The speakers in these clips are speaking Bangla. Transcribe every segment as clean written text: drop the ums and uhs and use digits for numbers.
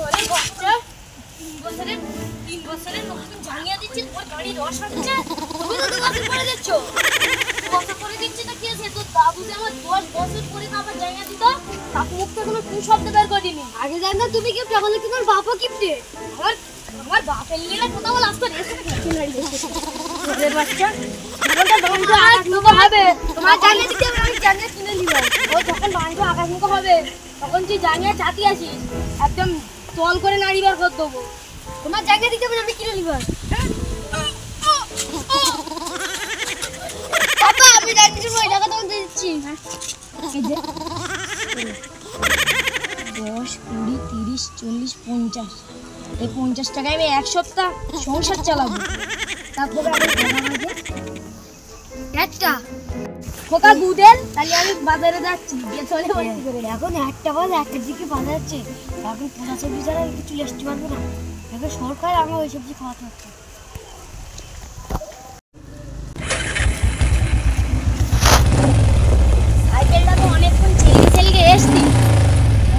ওরে বাচ্চা 3 বছরের নতুন জানিয়ে দিচ্ছি তোর গাড়ি রস হচ্ছে তুমি তো বছর পরে দিচ্ছ বছর পরে দিচ্ছি তো কি আছে তোর দাদু যে আমার 10 বছর পরে আবার জানিয়ে দিত তাকে মুখে কোনো কি শব্দ বের করিনি আগে জান না তুমি কি তখন কি তোমার বাপও কিপটে আমার বাপের লিলা কথা বল আজকে রেসে কি নাড়ি ওরে বাচ্চা বলটা বন্ধু আকাশ মুখ হবে তোমার জানিয়ে দিতে আমি জানিয়ে কিনে নিব ও যখন বন্ধু আকাশ মুখ হবে তখন তুই জানিয়ে চাতি আসিস একদম তল করে নাড়ি বার করে দেবো তোমার জায়গা দিতে আমি কিনে নিব বাবা আমি যাচ্ছি ওই টাকা তোমাকে দিচ্ছি 10 20 30 40 50 এই 50 টাকায় আমি এক সপ্তাহ সংসার চালাবো তারপরে আমি একটা খোকা দুধের তাহলে আমি বাজারে যাচ্ছি গিয়ে চলে বসে করে এখন একটা বাজে একটার দিকে বাজার যাচ্ছে এখন পোড়া সবজি ছাড়া কিছু লেসতে পারবো না এখন সরকার আমি ওই সবজি খাওয়াতে হচ্ছে সাইকেলটা তো অনেকক্ষণ ছেলে এসছি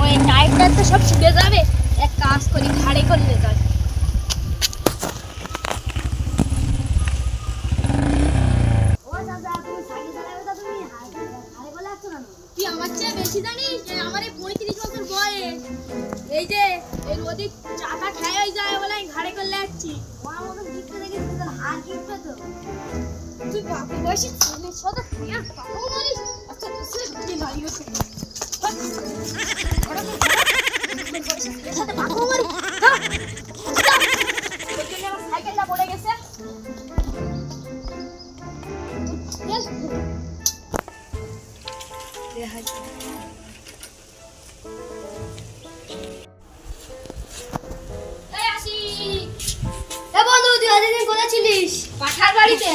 ওই টাইপটা তো সব ছুটে যাবে এক কাজ করি ঘাড়ে করে নিয়ে যাই তুই আমার চেয়ে বেশি জানিস আমার এই 35 বছর বয়স এই যে এই রোদে চাটা খেয়ে যায় বলে আমি ঘাড়ে করে যাচ্ছি আমার মতন গিফট দেখে তোর হাত গিফট তো তুই বাপু বয়সী ছেলের সাথে তুই আর পাপাও মারিস আচ্ছা তুই কি মারিও তুই সাথে পাপাও মারি আমার সাইকেলটা পড়ে গেছে বন্ধু তুই আজকে কোথায় ছিলিস পাঠার বাড়িতে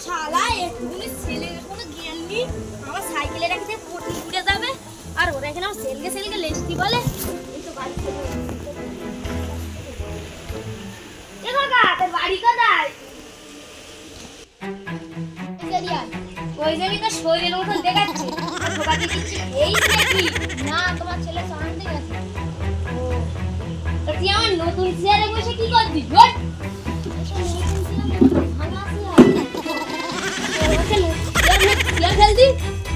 শালা একটুখানি ছেলের কোনো জ্ঞান নেই আমার সাইকেলের একটা পটি উড়ে যাবে আর ওরা এখানে আমার সেলকে লেস্তি বলে এই তো বাড়ি বাড়ি কোথায় ওই জন্যই তো শরীরের মতন দেখাচ্ছে এই নাকি না তোমার ছেলে শান্তি গেছে তুই আমার নতুন চেয়ারে বসে কি করবি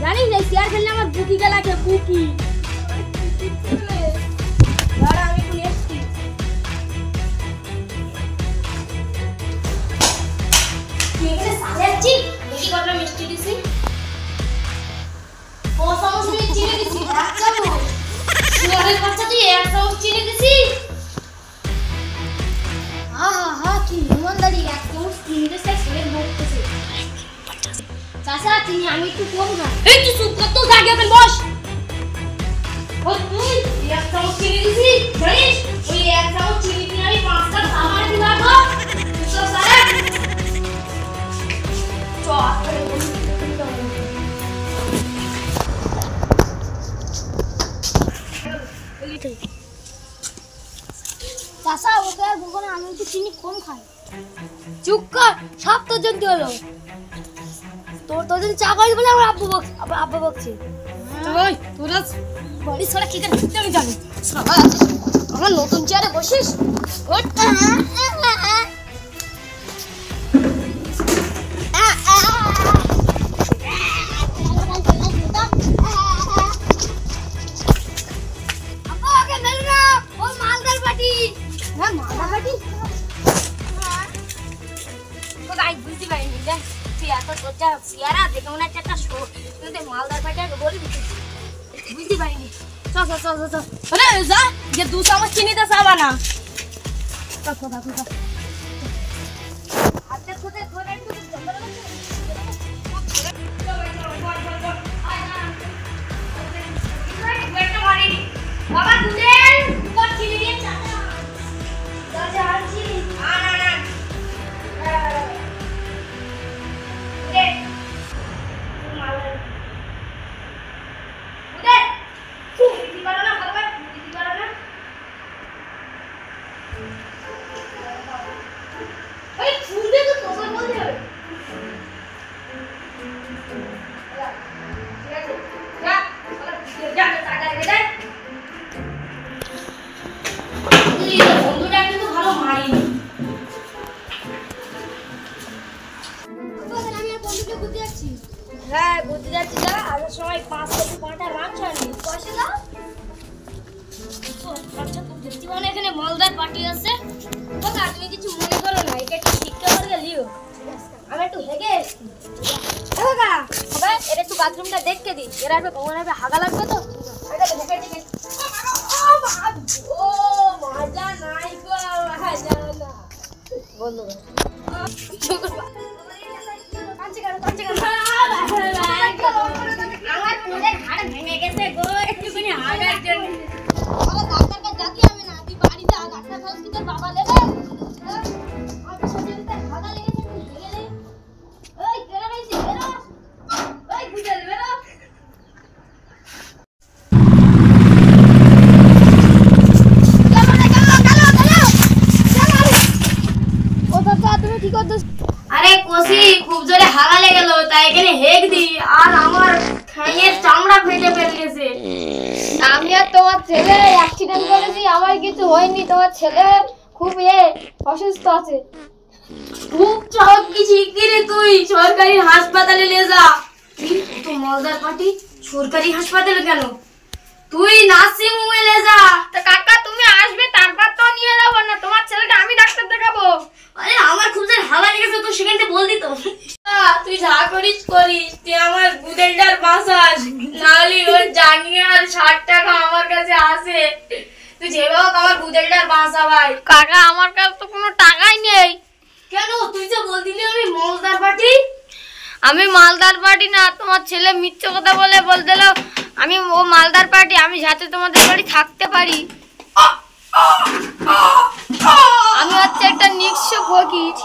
জানিস না চেয়ার খেললে আমার বুকিটা লাগে বুকি মিষ্টি দিছি ও চামচ চিনি দিছি এক চামচ শুয়ারের বাচ্চা তুই এক চামচ চিনি দিছি হা কি ইমানদারি এক চামচ চিনি দিছে ছেলে বলতেছে চাচা চিনি আমি একটু কম না এই তুই চুপ কর তো জায়গা পেন বস ও তুই এক চামচ চিনি দিছি জানিস ওই এক চামচ চিনি দিয়ে আমি 5 কাপ খাবার দিলাম তো সারা চাষা ওকে আর বলবো না আমি একটু চিনি কম খাই চুপ কর সব তোর জন্য হলো তোর যদি চা খাই বলে আমার আব্বু বকছে তোরা বাড়ি ছাড়া কি করতে আমি জানি আমার নতুন চেয়ারে বসিস মালদার পাটি বলি বুঝতে পারিনি যে 2 চামচ চিনিতে চাবা না বাবা চিনি দিয়ে হ্যাঁ বুঝতে যাচ্ছি দাদা, আসার সময় 5 কেজি পাঁটা মাংস আনি। পয়সা দাও। আচ্ছা খুব দেখতে মানে এখানে মালদার পার্টি আছে। বাবা তুমি কিছু মনে করো না, এটা একটু শিক্ষা করে লিও। আমি একটু হেগে এসছি। বাবা বাবা এটা একটু বাথরুমটা দেখতে দি, এরা একটু কমন হবে, হাগা লাগবে তো। এটা ঢুকে দিকে। ও মজা নাই গো, মজা না বলো। আমার পুরো ঘাড় ভেঙে গেছে গো, একটুখানি হাগার জন্য। আরে ডাক্তারকে ডাকি আমি না, তুই বাড়িতে আ ডাক্তার খোঁজ কি তোর বাবা নেবে? আমার শরীরতে হাগা লেগেছে, তুই ভেঙে দে। ওই কেন হইছে বেরো, ওই গুজল বেরো। আরে কোসি খুব জোরে হাগা লেগে গেল, তাই এখানে হেগ দি, আর আমার ঠ্যাঙের চামড়া ফেটে গেছে। আমি আর তোমার ছেলে অ্যাক্সিডেন্ট করেছি, আমার কিছু হয়নি, তোমার ছেলে খুব অসুস্থ আছে। খুব চক কি শিগগিরি তুই সরকারি হাসপাতালে নিয়ে যা। তো মালদার পার্টি সরকারি হাসপাতালে কেন? তুই নার্সিং হোমে নিয়ে যা। তা কাকা তুমি আসবে, তারপর তো নিয়ে যাব না, তোমার ছেলেকে আমি ডাক্তার দেখাবো। আরে আমার খুব জোরে হাওয়া লেগেছে, তো সেখানে বল দিত। তুই যা করিস করিস, তুই আমার গুদেলটার বাঁচাস, নাহলে ওর জাঙ্গিয়ে আর 60 টাকা আমার কাছে আছে। তুই যেভাবে হোক আমার গুদেলটার বাঁচা ভাই। কাকা আমার কাছে তো কোনো টাকাই নেই। কেন? তুই যে বল দিলি আমি মালদার পার্টি। আমি মালদার পার্টি না, তোমার ছেলে মিথ্যে কথা বলে দিল আমি ও মালদার পার্টি, আমি যাতে তোমাদের বাড়ি থাকতে পারি। আমি হচ্ছে একটা নিঃস্ব ফকির।